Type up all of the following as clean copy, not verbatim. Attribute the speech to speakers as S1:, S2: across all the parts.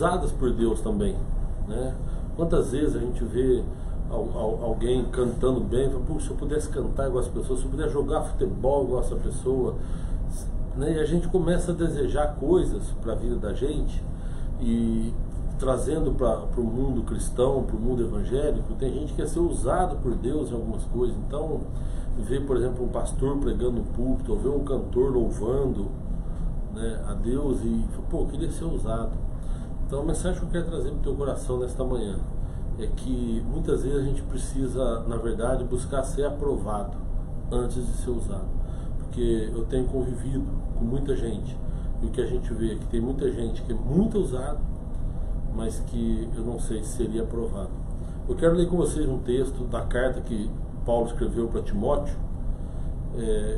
S1: usadas por Deus também, né? Quantas vezes a gente vê alguém cantando bem, fala, puxa, se eu pudesse cantar igual as pessoas, se eu pudesse jogar futebol igual essa pessoa, né? E a gente começa a desejar coisas para a vida da gente, e trazendo para o mundo cristão, para o mundo evangélico, tem gente que quer ser usado por Deus em algumas coisas. Então, ver, por exemplo, um pastor pregando no púlpito, ou ver um cantor louvando, né, a Deus, e pô, queria ser usado. Então, a mensagem que eu quero trazer para o teu coração nesta manhã é que muitas vezes a gente precisa, na verdade, buscar ser aprovado antes de ser usado. Porque eu tenho convivido com muita gente, e o que a gente vê é que tem muita gente que é muito usada, mas que eu não sei se seria aprovado. Eu quero ler com vocês um texto da carta que Paulo escreveu para Timóteo,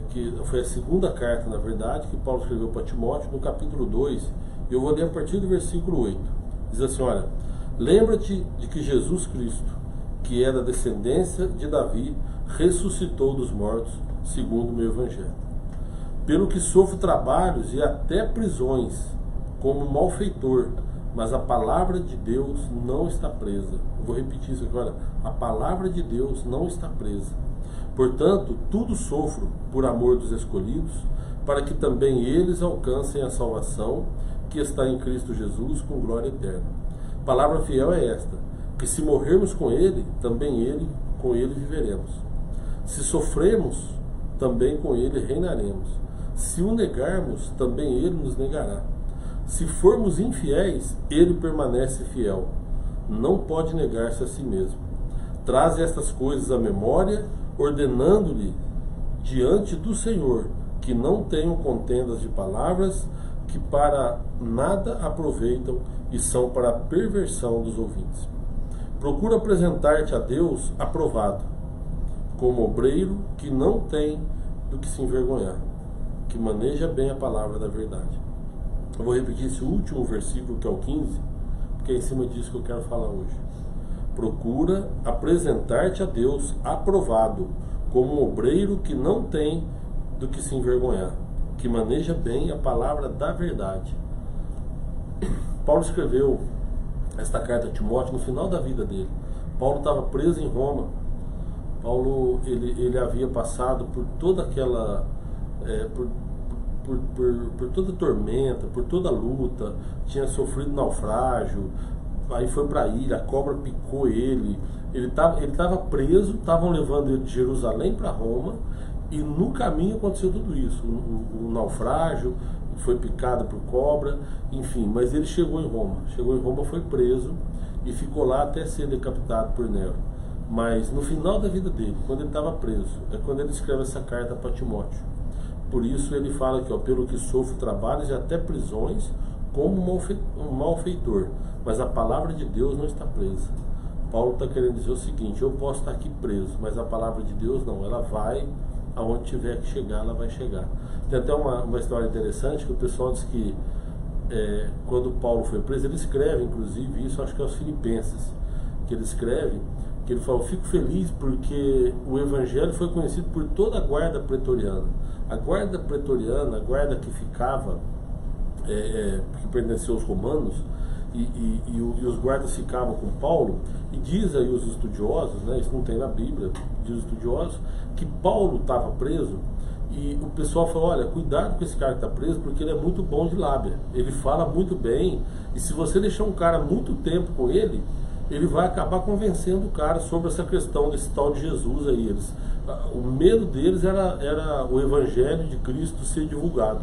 S1: que foi a segunda carta, na verdade, que Paulo escreveu para Timóteo, no capítulo 2, e eu vou ler a partir do versículo 8. Diz assim, olha: lembra-te de que Jesus Cristo, que é da descendência de Davi, ressuscitou dos mortos, segundo o meu evangelho. Pelo que sofro trabalhos e até prisões, como malfeitor, mas a palavra de Deus não está presa. Eu vou repetir isso aqui, olha. A palavra de Deus não está presa. Portanto, tudo sofro por amor dos escolhidos, para que também eles alcancem a salvação que está em Cristo Jesus, com glória eterna. A palavra fiel é esta: que se morrermos com Ele, também com Ele viveremos. Se sofrermos, também com Ele reinaremos. Se o negarmos, também Ele nos negará. Se formos infiéis, Ele permanece fiel. Não pode negar-se a si mesmo. Traze estas coisas à memória, ordenando-lhe diante do Senhor que não tenham contendas de palavras, que para nada aproveitam e são para a perversão dos ouvintes. Procura apresentar-te a Deus aprovado, como obreiro que não tem do que se envergonhar, que maneja bem a palavra da verdade. Eu vou repetir esse último versículo, que é o 15, porque é em cima disso que eu quero falar hoje. Procura apresentar-te a Deus aprovado, como um obreiro que não tem do que se envergonhar, que maneja bem a palavra da verdade. Paulo escreveu esta carta a Timóteo no final da vida dele. Paulo estava preso em Roma. Paulo ele havia passado por toda aquela... por toda a tormenta, por toda a luta, tinha sofrido naufrágio, aí foi para a ilha, a cobra picou ele estava preso, estavam levando ele de Jerusalém para Roma, e no caminho aconteceu tudo isso, o naufrágio, foi picado por cobra, enfim, mas ele chegou em Roma, foi preso e ficou lá até ser decapitado por Nero. Mas no final da vida dele, quando ele estava preso, é quando ele escreve essa carta para Timóteo. Por isso ele fala aqui, ó, pelo que sofro trabalhos e até prisões, como um malfeitor, mas a palavra de Deus não está presa. Paulo está querendo dizer o seguinte: eu posso estar aqui preso, mas a palavra de Deus não, ela vai aonde tiver que chegar, ela vai chegar. Tem até uma história interessante, que o pessoal diz que quando Paulo foi preso, ele escreve inclusive isso, acho que é aos Filipenses, que ele escreve, que ele fala: fico feliz porque o evangelho foi conhecido por toda a guarda pretoriana. A guarda pretoriana, a guarda que ficava, que pertenceu aos romanos, e os guardas ficavam com Paulo, e diz aí os estudiosos, né, isso não tem na Bíblia, diz os estudiosos, que Paulo estava preso, e o pessoal falou: olha, cuidado com esse cara que está preso, porque ele é muito bom de lábia, ele fala muito bem, e se você deixar um cara muito tempo com ele vai acabar convencendo o cara sobre essa questão desse tal de Jesus aí. O medo deles era o evangelho de Cristo ser divulgado.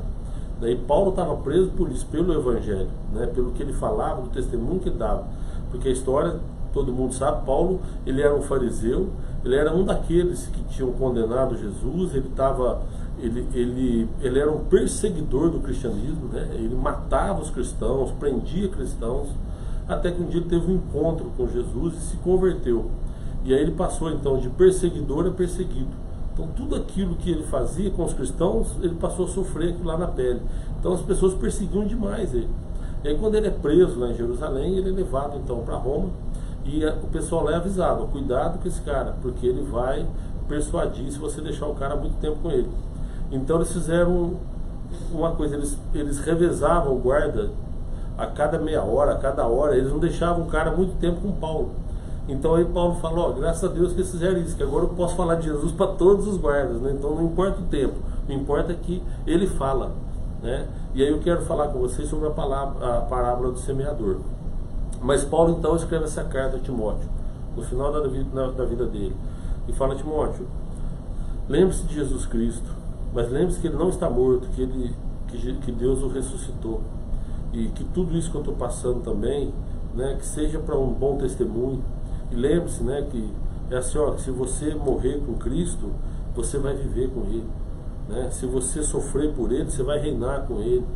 S1: Daí Paulo estava preso por isso, pelo evangelho, né, pelo que ele falava, do testemunho que dava. Porque a história, todo mundo sabe, Paulo, ele era um fariseu, ele era um daqueles que tinham condenado Jesus, ele era um perseguidor do cristianismo, né, ele matava os cristãos, prendia cristãos, até que um dia ele teve um encontro com Jesus e se converteu. E aí ele passou então de perseguidor a perseguido. Então tudo aquilo que ele fazia com os cristãos, ele passou a sofrer aquilo lá na pele. Então as pessoas perseguiam demais ele. E aí quando ele é preso lá em Jerusalém, ele é levado então para Roma, e o pessoal lá é avisado: cuidado com esse cara, porque ele vai persuadir se você deixar o cara muito tempo com ele. Então eles fizeram uma coisa, eles revezavam o guarda a cada meia hora, a cada hora, eles não deixavam o cara muito tempo com Paulo. Então aí Paulo falou, ó, graças a Deus que eles fizeram isso, que agora eu posso falar de Jesus para todos os guardas, né? Então não importa o tempo, o que importa é que ele fala, né? E aí eu quero falar com vocês sobre a parábola do semeador. Mas Paulo então escreve essa carta a Timóteo, no final da vida dele, e fala: Timóteo, lembre-se de Jesus Cristo, mas lembre-se que ele não está morto, que Deus o ressuscitou, e que tudo isso que eu estou passando também, né, que seja para um bom testemunho. E lembre-se, né, que é assim, ó, que se você morrer com Cristo, você vai viver com Ele, né? Se você sofrer por Ele, você vai reinar com Ele.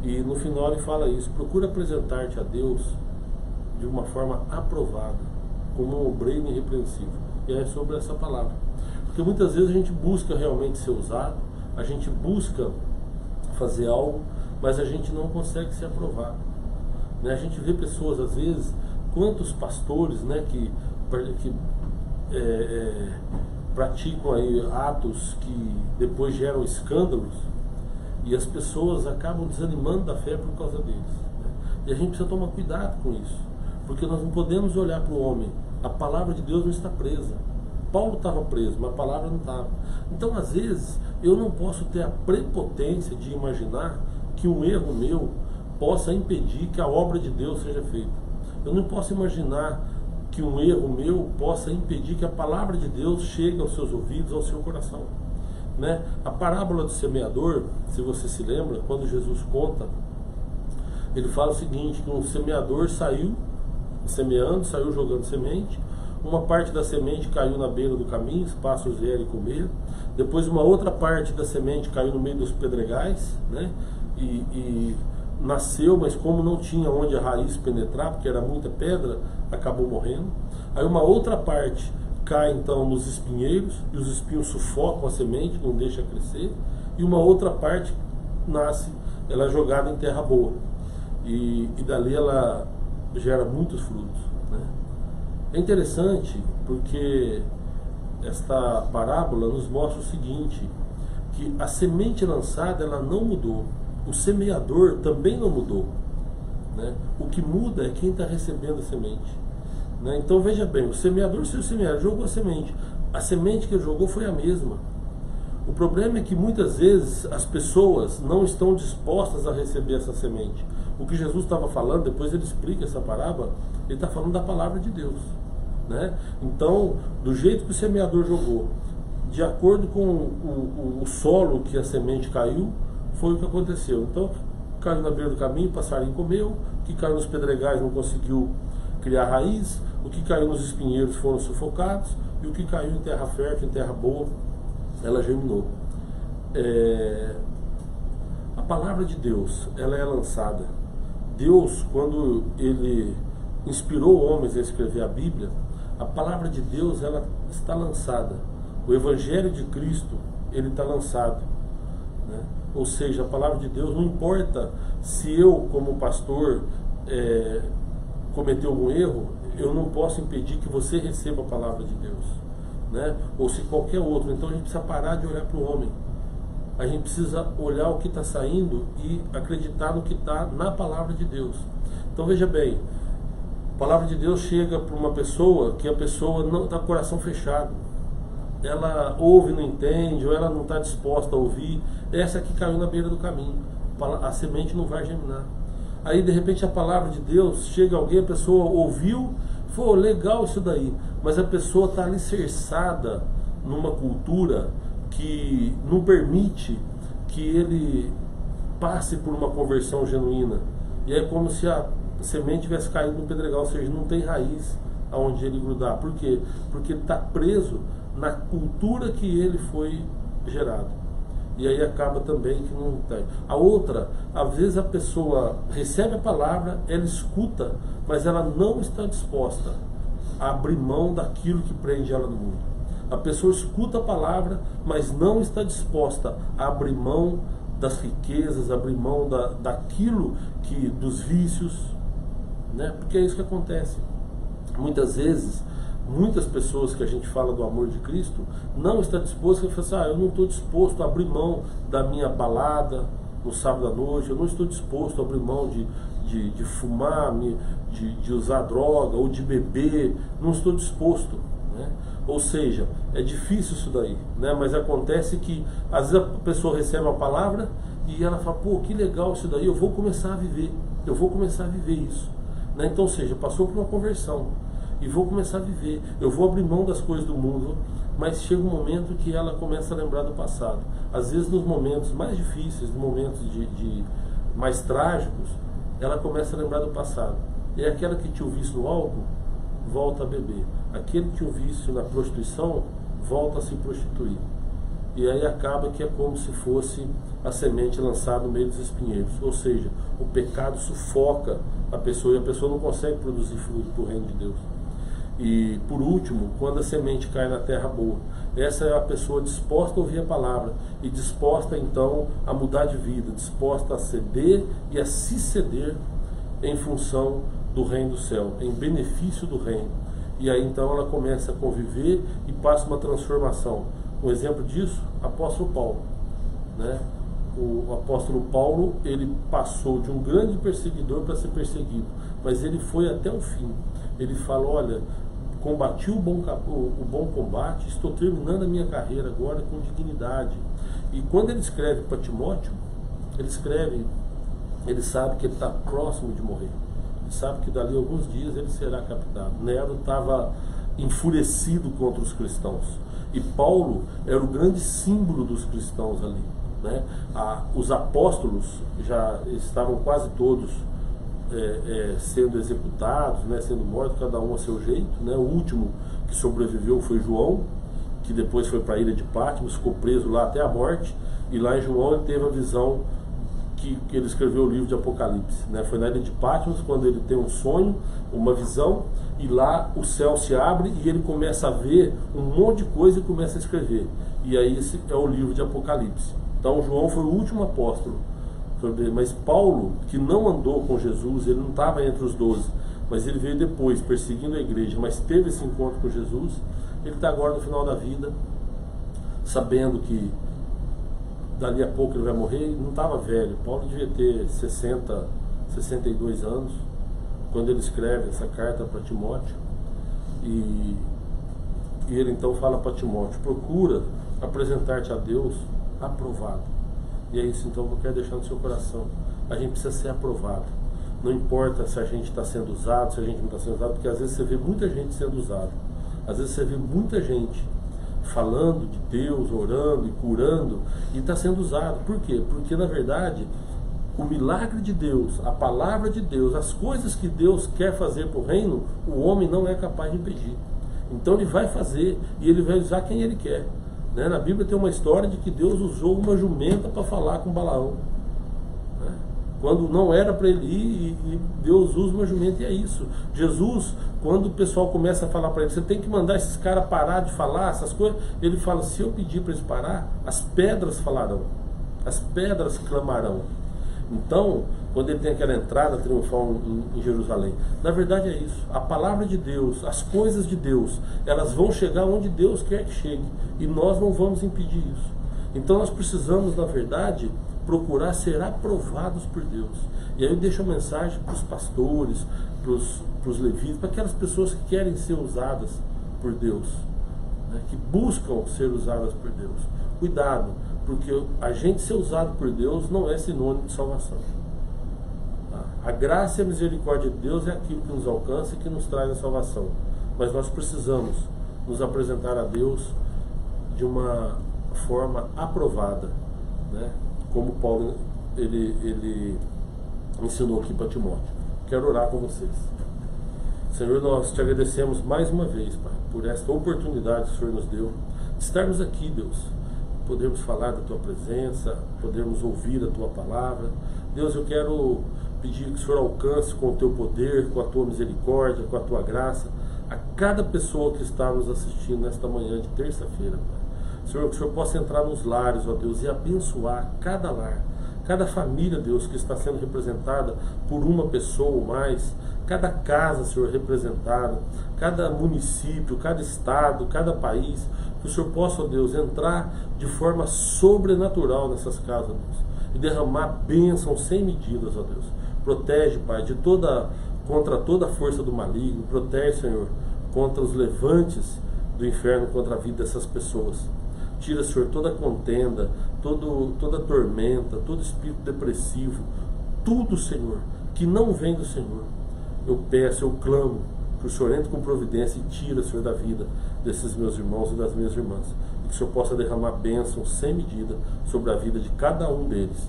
S1: E no final ele fala isso: procura apresentar-te a Deus de uma forma aprovada, como um obreiro irrepreensível. E é sobre essa palavra, porque muitas vezes a gente busca realmente ser usado, a gente busca fazer algo, mas a gente não consegue ser aprovado, né? A gente vê pessoas, às vezes, quantos pastores, né, que praticam aí atos que depois geram escândalos, e as pessoas acabam desanimando da fé por causa deles, né? E a gente precisa tomar cuidado com isso, porque nós não podemos olhar para o homem. A palavra de Deus não está presa. Paulo estava preso, mas a palavra não estava. Então, às vezes, eu não posso ter a prepotência de imaginar que um erro meu possa impedir que a obra de Deus seja feita. Eu não posso imaginar que um erro meu possa impedir que a palavra de Deus chegue aos seus ouvidos, ao seu coração, né? A parábola do semeador, se você se lembra, quando Jesus conta, ele fala o seguinte: que um semeador saiu semeando, saiu jogando semente. Uma parte da semente caiu na beira do caminho, os pássaros vieram e comeram. Depois uma outra parte da semente caiu no meio dos pedregais, né? E nasceu, mas como não tinha onde a raiz penetrar, porque era muita pedra, acabou morrendo. Aí uma outra parte cai então nos espinheiros, e os espinhos sufocam a semente, não deixa crescer. E uma outra parte nasce, ela é jogada em terra boa, e dali ela gera muitos frutos, né? É interessante porque esta parábola nos mostra o seguinte: que a semente lançada, ela não mudou, o semeador também não mudou, né? O que muda é quem está recebendo a semente, né? Então veja bem, o semeador, se o semeador jogou a semente que ele jogou foi a mesma. O problema é que muitas vezes as pessoas não estão dispostas a receber essa semente. O que Jesus estava falando, depois ele explica essa parábola, ele está falando da palavra de Deus, né? Então, do jeito que o semeador jogou, de acordo com o solo que a semente caiu, foi o que aconteceu. Então, caiu na beira do caminho, o passarinho comeu. O que caiu nos pedregais não conseguiu criar raiz. O que caiu nos espinheiros foram sufocados. E o que caiu em terra fértil, em terra boa, ela germinou. A palavra de Deus, ela é lançada. Deus, quando ele inspirou homens a escrever a Bíblia, a palavra de Deus, ela está lançada. O Evangelho de Cristo, ele está lançado, né? Ou seja, a palavra de Deus, não importa se eu, como pastor, cometeu algum erro, eu não posso impedir que você receba a palavra de Deus, né? Ou se qualquer outro. Então a gente precisa parar de olhar para o homem. A gente precisa olhar o que está saindo e acreditar no que está na palavra de Deus. Então veja bem, a palavra de Deus chega para uma pessoa que a pessoa não está com o coração fechado. Ela ouve, não entende, ou ela não está disposta a ouvir. Essa que caiu na beira do caminho, a semente não vai germinar. Aí de repente a palavra de Deus chega a alguém, a pessoa ouviu, foi legal isso daí, mas a pessoa está alicerçada numa cultura que não permite que ele passe por uma conversão genuína. E é como se a semente tivesse caído no pedregal, ou seja, não tem raiz aonde ele grudar. Por quê? Porque ele está preso na cultura que ele foi gerado. E aí acaba também que não tem. A outra, às vezes a pessoa recebe a palavra, ela escuta, mas ela não está disposta a abrir mão daquilo que prende ela no mundo. A pessoa escuta a palavra, mas não está disposta a abrir mão das riquezas, abrir mão daquilo dos vícios, né? Porque é isso que acontece. Muitas vezes, muitas pessoas que a gente fala do amor de Cristo não está disposto a falar assim: eu não estou disposto a abrir mão da minha balada no sábado à noite, eu não estou disposto a abrir mão de de fumar, de usar droga ou de beber, não estou disposto, né? Ou seja, é difícil isso daí, né? Mas acontece que às vezes a pessoa recebe uma palavra e ela fala, pô, que legal isso daí, eu vou começar a viver, eu vou começar a viver isso, né? Então, ou seja, passou por uma conversão e vou começar a viver, eu vou abrir mão das coisas do mundo, mas chega um momento que ela começa a lembrar do passado. Às vezes nos momentos mais difíceis, nos momentos mais trágicos, ela começa a lembrar do passado. E aquela que tinha o vício no álcool, volta a beber. Aquele que tinha o vício na prostituição, volta a se prostituir. E aí acaba que é como se fosse a semente lançada no meio dos espinheiros. Ou seja, o pecado sufoca a pessoa e a pessoa não consegue produzir fruto para o reino de Deus. E por último, quando a semente cai na terra boa, essa é a pessoa disposta a ouvir a palavra e disposta então a mudar de vida, disposta a ceder e a se ceder em função do reino do céu, em benefício do reino. E aí então ela começa a conviver e passa uma transformação. Um exemplo disso, apóstolo Paulo, né? O apóstolo Paulo, ele passou de um grande perseguidor para ser perseguido, mas ele foi até o fim. Ele fala, olha, combati o bom combate, estou terminando a minha carreira agora com dignidade. E quando ele escreve para Timóteo, ele sabe que ele está próximo de morrer. Ele sabe que dali a alguns dias ele será captado. Nero estava enfurecido contra os cristãos. E Paulo era o grande símbolo dos cristãos ali, né? Os apóstolos já estavam quase todos sendo executados, né, sendo mortos, cada um a seu jeito, né? O último que sobreviveu foi João, que depois foi para a ilha de Patmos, ficou preso lá até a morte, e lá em João ele teve a visão que ele escreveu o livro de Apocalipse, né? Foi na ilha de Patmos quando ele tem um sonho, uma visão, e lá o céu se abre e ele começa a ver um monte de coisa e começa a escrever, e aí esse é o livro de Apocalipse. Então João foi o último apóstolo. Mas Paulo, que não andou com Jesus, ele não estava entre os 12, mas ele veio depois, perseguindo a igreja, mas teve esse encontro com Jesus. Ele está agora no final da vida, sabendo que dali a pouco ele vai morrer. Não estava velho, Paulo devia ter 60, 62 anos, quando ele escreve essa carta para Timóteo. E ele então fala para Timóteo, procura apresentar-te a Deus aprovado. E é isso então que eu quero deixar no seu coração. A gente precisa ser aprovado. Não importa se a gente está sendo usado, se a gente não está sendo usado, porque às vezes você vê muita gente sendo usada. Às vezes você vê muita gente falando de Deus, orando e curando, e está sendo usado. Por quê? Porque na verdade, o milagre de Deus, a palavra de Deus, as coisas que Deus quer fazer para o reino, o homem não é capaz de impedir. Então ele vai fazer e ele vai usar quem ele quer. Né? Na Bíblia tem uma história de que Deus usou uma jumenta para falar com Balaão, né? Quando não era para ele ir, e Deus usa uma jumenta, e é isso. Jesus, quando o pessoal começa a falar para ele, você tem que mandar esses caras parar de falar essas coisas, ele fala, se eu pedir para eles parar, as pedras falarão, as pedras clamarão. Então, quando ele tem aquela entrada triunfal em Jerusalém, na verdade é isso. A palavra de Deus, as coisas de Deus, elas vão chegar onde Deus quer que chegue, e nós não vamos impedir isso. Então nós precisamos, na verdade, procurar ser aprovados por Deus. E aí eu deixo a mensagem para os pastores, para os levitas, para aquelas pessoas que querem ser usadas por Deus, né, que buscam ser usadas por Deus. Cuidado, porque a gente ser usado por Deus não é sinônimo de salvação. A graça e a misericórdia de Deus é aquilo que nos alcança e que nos traz a salvação. Mas nós precisamos nos apresentar a Deus de uma forma aprovada, né? Como Paulo ele ensinou aqui para Timóteo. Quero orar com vocês. Senhor, nós te agradecemos mais uma vez, Pai, por esta oportunidade que o Senhor nos deu de estarmos aqui, Deus. Podermos falar da Tua presença, podermos ouvir a Tua palavra. Deus, eu quero pedir que o Senhor alcance com o Teu poder, com a Tua misericórdia, com a Tua graça, a cada pessoa que está nos assistindo nesta manhã de terça-feira, Pai. Senhor, que o Senhor possa entrar nos lares, ó Deus, e abençoar cada lar, cada família, Deus, que está sendo representada por uma pessoa ou mais, cada casa, Senhor, representada, cada município, cada estado, cada país, que o Senhor possa, ó Deus, entrar de forma sobrenatural nessas casas, Deus, e derramar bênçãos sem medidas, ó Deus, Protege, Pai, contra toda a força do maligno. Protege, Senhor, contra os levantes do inferno contra a vida dessas pessoas. Tira, Senhor, toda contenda, toda tormenta, todo espírito depressivo, tudo, Senhor, que não vem do Senhor. Eu peço, eu clamo, que o Senhor entre com providência e tira, Senhor, da vida desses meus irmãos e das minhas irmãs. E que o Senhor possa derramar bênção sem medida sobre a vida de cada um deles.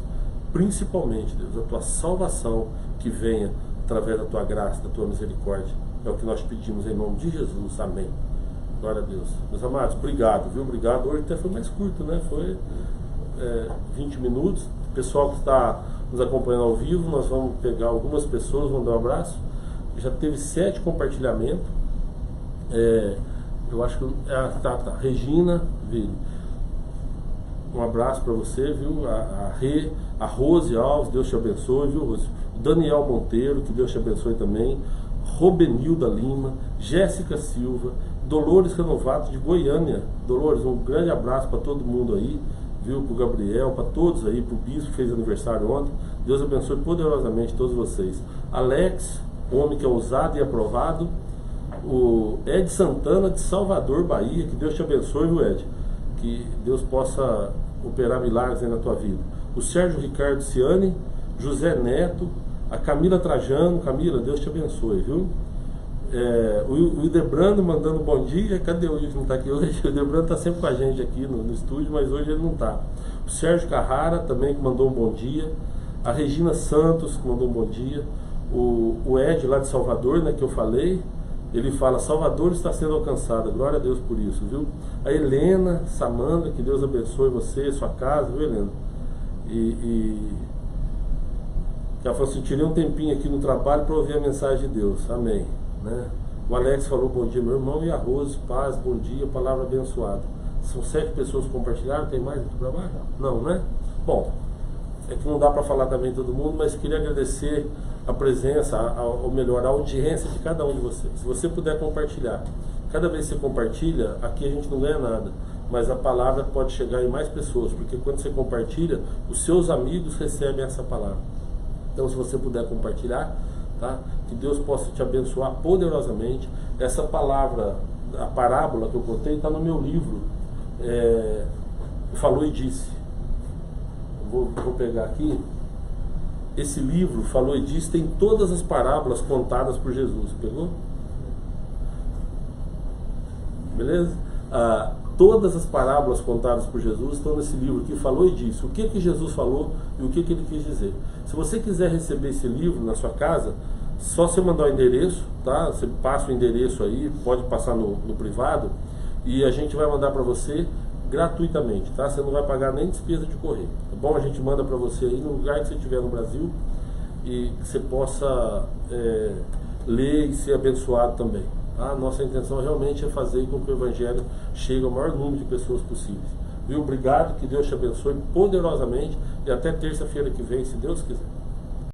S1: Principalmente, Deus, a tua salvação que venha através da tua graça, da tua misericórdia. É o que nós pedimos em nome de Jesus. Amém. Glória a Deus. Meus amados, obrigado, viu? Obrigado. Hoje até foi mais curto, né? Foi 20 minutos. Pessoal que está nos acompanhando ao vivo, nós vamos pegar algumas pessoas, vamos dar um abraço. Já teve 7 compartilhamentos. Eu acho que... tá. Regina, viu? Um abraço para você, viu? A Rose Alves, Deus te abençoe, viu, Rose? O Daniel Monteiro, que Deus te abençoe também. Robenilda Lima, Jéssica Silva, Dolores Renovato de Goiânia. Dolores, um grande abraço para todo mundo aí, viu? Para o Gabriel, para todos aí, para o Bispo que fez aniversário ontem. Deus abençoe poderosamente todos vocês. Alex, homem que é ousado e aprovado. O Ed Santana de Salvador, Bahia, que Deus te abençoe, viu, Ed? Que Deus possa operar milagres aí na tua vida. O Sérgio Ricardo Ciani, José Neto, a Camila Trajano. Camila, Deus te abençoe, viu? O Idebrando mandando bom dia. Cadê o Ivo? Não está aqui hoje. O Idebrando está sempre com a gente aqui no estúdio, mas hoje ele não está. O Sérgio Carrara também, que mandou um bom dia. A Regina Santos, que mandou um bom dia. O Ed lá de Salvador, né, que eu falei. Ele fala, Salvador está sendo alcançada. Glória a Deus por isso, viu? A Helena Samanda, que Deus abençoe você, sua casa, viu, Helena? Ela falou assim, tirei um tempinho aqui no trabalho para ouvir a mensagem de Deus. Amém. Né? O Alex falou, bom dia, meu irmão. E a Rose, paz, bom dia, palavra abençoada. São 7 pessoas que compartilharam, tem mais aqui para baixo? Não, né? Bom, é que não dá para falar também todo mundo, mas queria agradecer a presença, ou melhor, a audiência de cada um de vocês. Se você puder compartilhar, cada vez que você compartilha, aqui a gente não ganha nada, mas a palavra pode chegar em mais pessoas, porque quando você compartilha, os seus amigos recebem essa palavra. Então, se você puder compartilhar, tá? Que Deus possa te abençoar poderosamente. Essa palavra, a parábola que eu contei, está no meu livro, Falou e Disse. Vou pegar aqui. Esse livro, Falou e Disse, tem todas as parábolas contadas por Jesus. Pegou? Beleza? Todas as parábolas contadas por Jesus estão nesse livro que Falou e Disse. O que Jesus falou e o que ele quis dizer. Se você quiser receber esse livro na sua casa, só você mandar o endereço, tá? Você passa o endereço aí, pode passar no privado, e a gente vai mandar para você gratuitamente, tá? Você não vai pagar nem despesa de correio, tá bom? A gente manda para você aí no lugar que você estiver no Brasil, e que você possa ler e ser abençoado também. A nossa intenção realmente é fazer com que o Evangelho chegue ao maior número de pessoas possíveis. Viu? Obrigado, que Deus te abençoe poderosamente, e até terça-feira que vem, se Deus quiser.